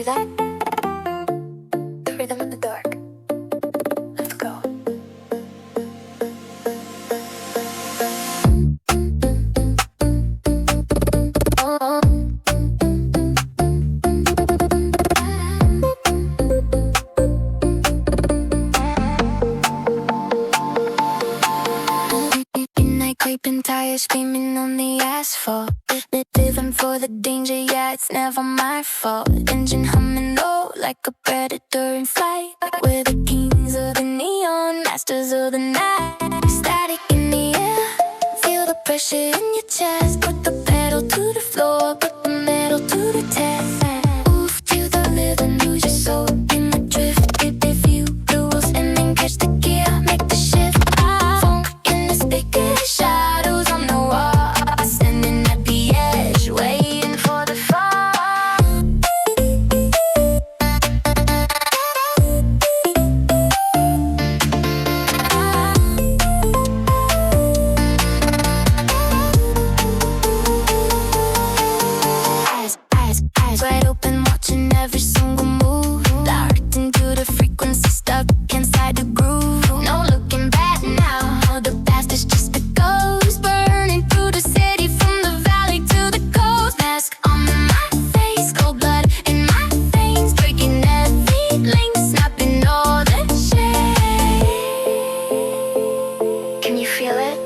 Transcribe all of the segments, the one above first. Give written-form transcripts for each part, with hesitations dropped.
hear that? The rhythm of the dark. Let's go. Midnight creeping tires screaming on the asphalt. Living for the danger, yeah, it's never my fault. Engine humming low like a predator in flight. We're the kings of the neon, masters of the night. Static in the air, feel the pressure in your chest. Put the pedal to the floor, put the metal to the test. Move to the rhythm, lose your soul in the drift. If you the rules and then catch the gear, make the shift. Funk in the speaker, shadows on the wall. Standing at the edge, waiting for the fall. Eyes wide open, watching every single move. Locked into the frequency, stuck inside the groove. No looking back now, the past is just a ghost. Burning through the city from the valley to the coast. Mask on my face, cold blood in my veins. Breaking every link, snapping all the shade. Can you feel it?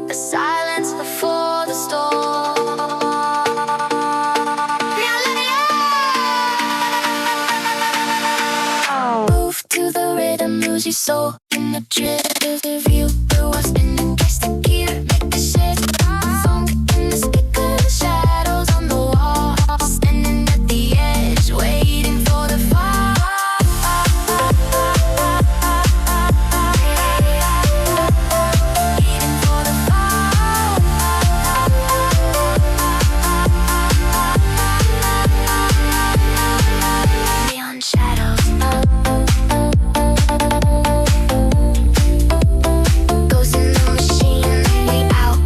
The silence before the storm. Move to the rhythm, lose your soul in the drift. If you do what's spinning, catch the gear, make the shift. Funk in the speaker, shadows on the wall. Standing at the edge, waiting for the fall. Waiting for the fall. Neon shadows. Goes in the machine, we out.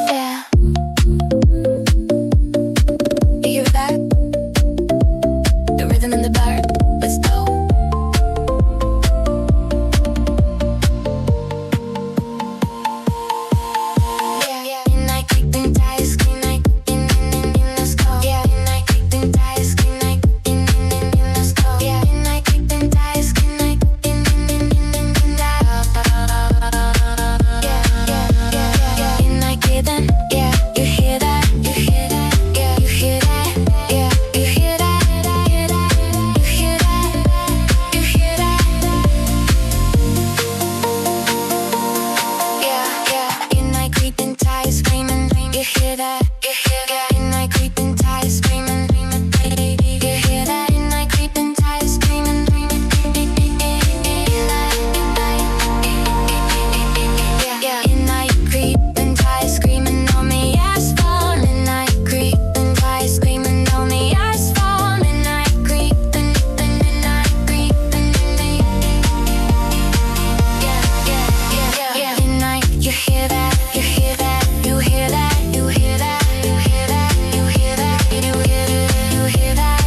Yeah. You hear that? The rhythm in the dark. Let's go. Yeah. Midnight creeping tires, scream like in, let's go. Yeah. Midnight creeping tires, scream like in, let's go. Yeah. Midnight creeping tires, scream like in, yeah. Midnight creeping, yeah. You hear that? You hear that? Yeah. You hear that? Yeah. You hear that? Hear that? You hear that? You hear that? Yeah. Midnight creeping tires screaming. You hear that? You hear that? Midnight creeping tires screaming. You hear that? Midnight creeping tires screaming. Yeah. Midnight creeping tires screaming on the asphalt. Midnight creeping tires screaming on the asphalt. Midnight creeping, midnight creeping. Yeah. Midnight, you hear that? You hear that? You hear that? You hear that? You hear that? You hear that? You hear that? You hear that?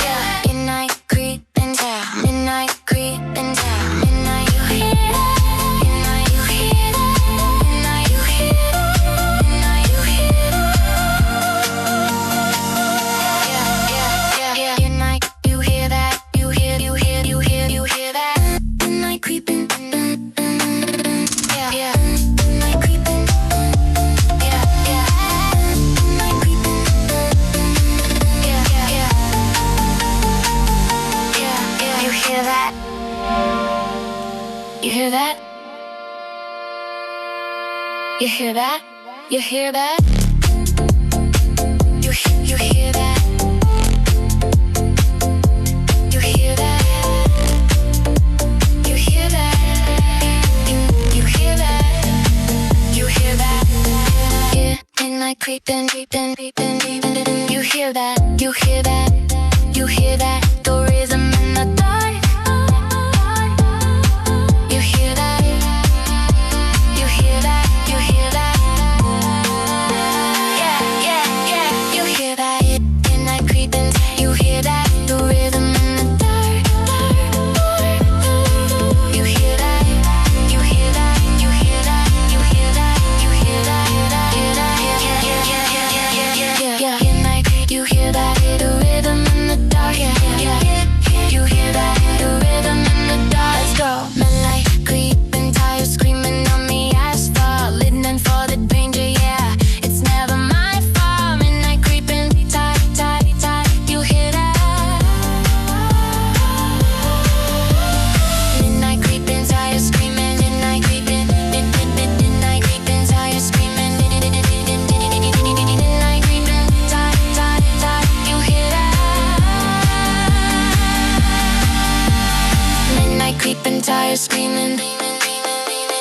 Yeah. Midnight creeping down. Midnight creeping down. Midnight, you hear that? Midnight, you hear that? Midnight, you hear that? Midnight, you hear that? Yeah. Midnight, you hear that? You hear that? Midnight creeping. Yeah. Midnight creeping. Yeah. Midnight creeping. Yeah. You hear that? You hear that? You hear that? You hear that? You hear that? creeping, creeping, creeping, creeping. You hear that, you hear that, you hear that, the rhythm in the dark. You hear that, you hear that, you hear that. Yeah, yeah, yeah, you hear that. Midnight creeping, you hear that, the rhythm in the dark. You hear that, you hear that, you hear that, you hear that, you hear that, hear that, yeah. Midnight creep, you hear that, the rhythm in the dark. Yeah, yeah, you hear that, the rhythm in the dark. Let's go. Midnight creeping, tired screaming on the asphalt, listening for the danger. Yeah, it's never my fault. Midnight creeping, tired, tired, tired. You hear that? Midnight creeping, tired screaming. Midnight creeping, midnight creeping, tired screaming. Midnight creeping, tired, tired, tired. You hear that? Midnight creeping, tired screaming.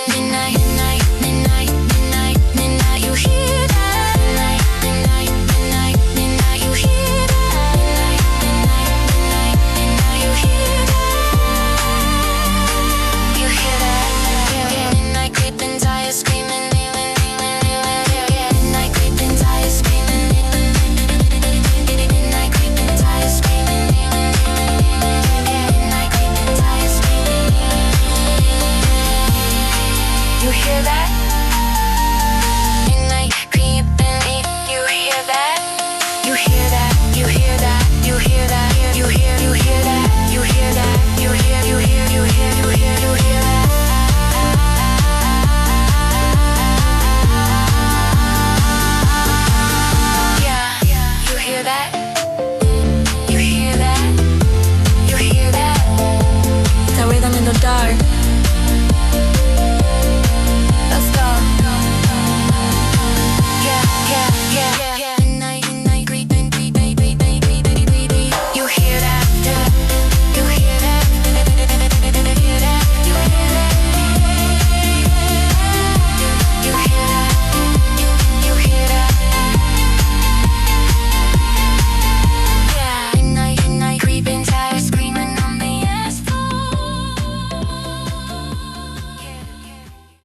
Midnight, midnight, midnight, midnight, midnight. You hear that? Midnight, midnight, midnight, midnight. You hear that? Midnight, midnight, midnight, midnight. You hear that? You hear that? Midnight creeping, tired screaming. Midnight creeping, tired screaming. Midnight creeping, tired screaming. Midnight creeping, tired screaming. You hear that?